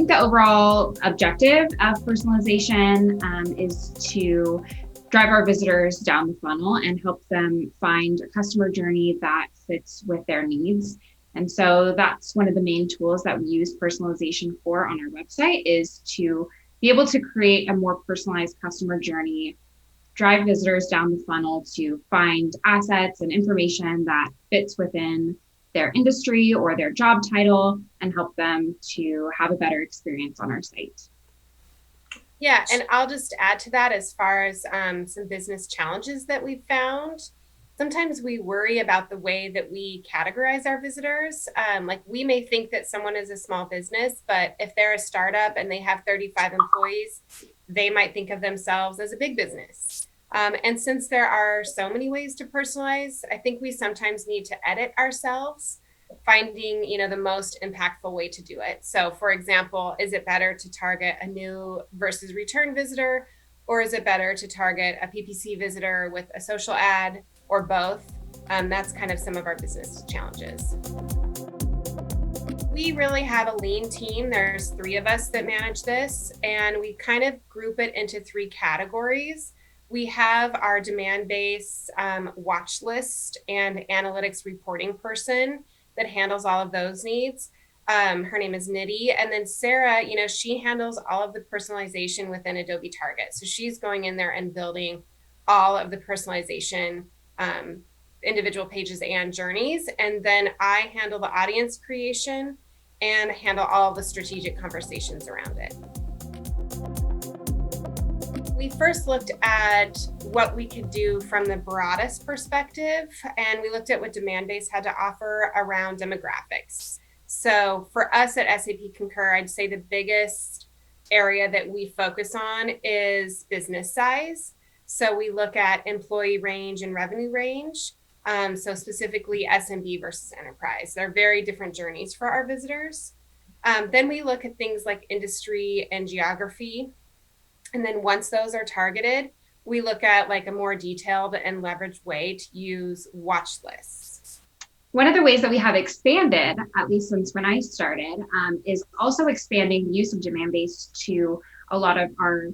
think the overall objective of personalization is to drive our visitors down the funnel and help them find a customer journey that fits with their needs. And so that's one of the main tools that we use personalization for on our website, is to be able to create a more personalized customer journey, drive visitors down the funnel to find assets and information that fits within their industry or their job title, and help them to have a better experience on our site. Yeah, and I'll just add to that as far as some business challenges that we've found. Sometimes we worry about the way that we categorize our visitors. Like, we may think that someone is a small business, but if they're a startup and they have 35 employees, they might think of themselves as a big business. And since there are so many ways to personalize, I think we sometimes need to edit ourselves, finding, the most impactful way to do it. So, for example, is it better to target a new versus return visitor, or is it better to target a PPC visitor with a social ad, or both? That's kind of some of our business challenges. We really have a lean team. There's 3 of us that manage this, and we kind of group it into 3 categories. We have our Demandbase watch list and analytics reporting person that handles all of those needs. Her name is Nidhi. And then Sarah, she handles all of the personalization within Adobe Target. So she's going in there and building all of the personalization, individual pages and journeys. And then I handle the audience creation and handle all of the strategic conversations around it. We first looked at what we could do from the broadest perspective, and we looked at what Demandbase had to offer around demographics. So for us at SAP Concur, I'd say the biggest area that we focus on is business size. So we look at employee range and revenue range. So specifically SMB versus enterprise. They're very different journeys for our visitors. Then we look at things like industry and geography. And then once those are targeted, we look at like a more detailed and leveraged way to use watch lists. One of the ways that we have expanded, at least since when I started, is also expanding the use of Demandbase to a lot of our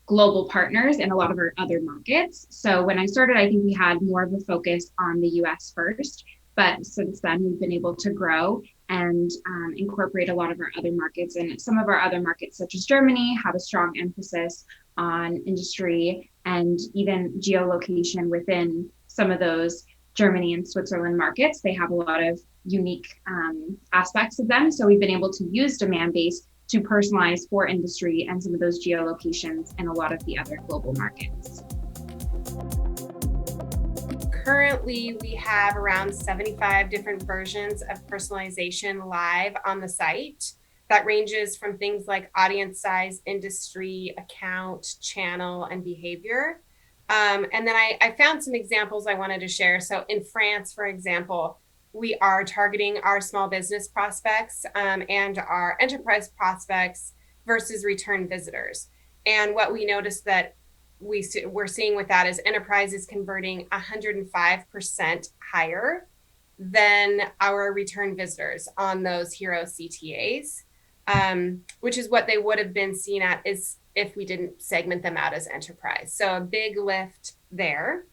global partners and a lot of our other markets. So when I started, I think we had more of a focus on the US first, but since then we've been able to grow and incorporate a lot of our other markets. And some of our other markets, such as Germany, have a strong emphasis on industry and even geolocation within some of those Germany and Switzerland markets. They have a lot of unique aspects of them. So we've been able to use Demandbase to personalize for industry and some of those geolocations in a lot of the other global markets. Currently, we have around 75 different versions of personalization live on the site. That ranges from things like audience size, industry, account, channel, and behavior. And then I found some examples I wanted to share. So in France, for example, we are targeting our small business prospects and our enterprise prospects versus return visitors. And what we noticed that we're seeing with that is enterprise is converting 105% higher than our return visitors on those hero CTAs, which is what they would have been seen at is if we didn't segment them out as enterprise. So a big lift there.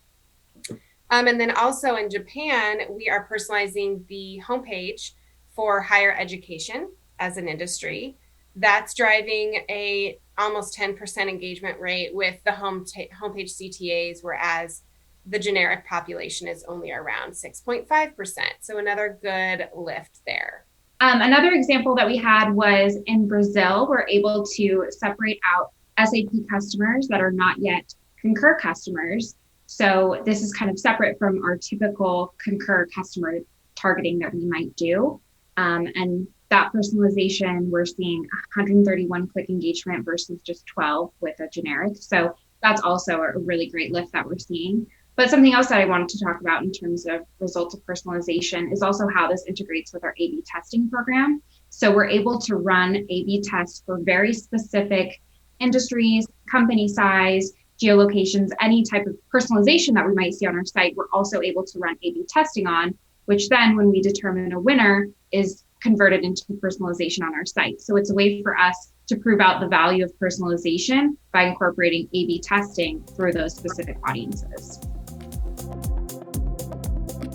And then also in Japan, we are personalizing the homepage for higher education as an industry. That's driving a almost 10% engagement rate with the homepage CTAs, whereas the generic population is only around 6.5%. So another good lift there. Another example that we had was in Brazil. We're able to separate out SAP customers that are not yet Concur customers. So this is kind of separate from our typical Concur customer targeting that we might do. And that personalization, we're seeing 131 click engagement versus just 12 with a generic. So that's also a really great lift that we're seeing. But something else that I wanted to talk about in terms of results of personalization is also how this integrates with our A/B testing program. So we're able to run A/B tests for very specific industries, company size, geolocations, any type of personalization that we might see on our site. We're also able to run A/B testing on, which then when we determine a winner is converted into personalization on our site. So it's a way for us to prove out the value of personalization by incorporating A/B testing through those specific audiences.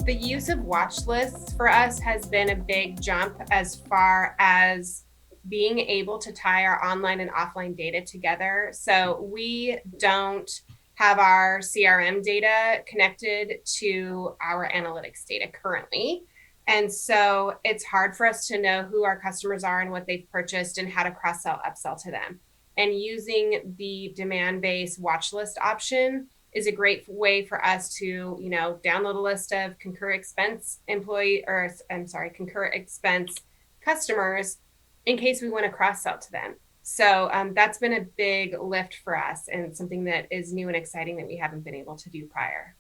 The use of watch lists for us has been a big jump as far as being able to tie our online and offline data together. So we don't have our CRM data connected to our analytics data currently. And so it's hard for us to know who our customers are and what they've purchased and how to cross-sell, upsell to them. And using the Demandbase watch list option is a great way for us to, download a list of Concur expense Concur expense customers in case we want to cross-sell to them. So that's been a big lift for us and something that is new and exciting that we haven't been able to do prior.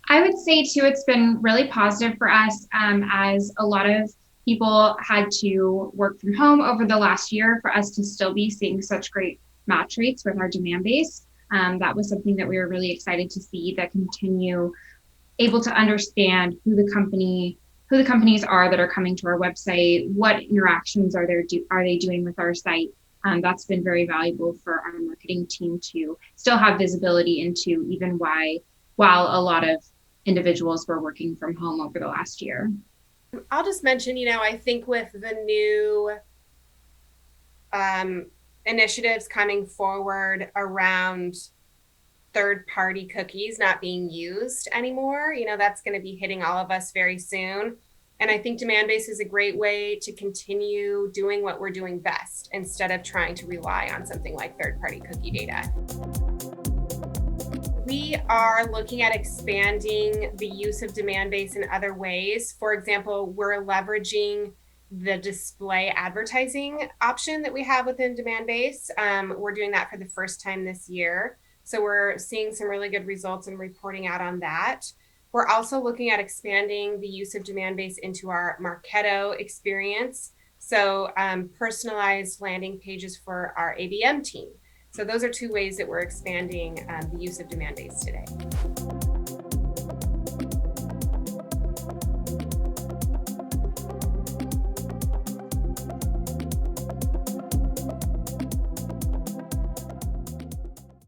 I would say too, it's been really positive for us as a lot of people had to work from home over the last year for us to still be seeing such great match rates with our demand base. That was something that we were really excited to see, that continue able to understand who the companies are that are coming to our website, what interactions are they doing with our site. That's been very valuable for our marketing team to still have visibility into, even while a lot of individuals were working from home over the last year. I'll just mention, I think with the new initiatives coming forward around third-party cookies not being used anymore, that's going to be hitting all of us very soon. And I think Demandbase is a great way to continue doing what we're doing best instead of trying to rely on something like third-party cookie data. We are looking at expanding the use of Demandbase in other ways. For example, we're leveraging the display advertising option that we have within Demandbase. We're doing that for the first time this year. So we're seeing some really good results and reporting out on that. We're also looking at expanding the use of Demandbase into our Marketo experience. So personalized landing pages for our ABM team. So those are two ways that we're expanding the use of Demandbase today.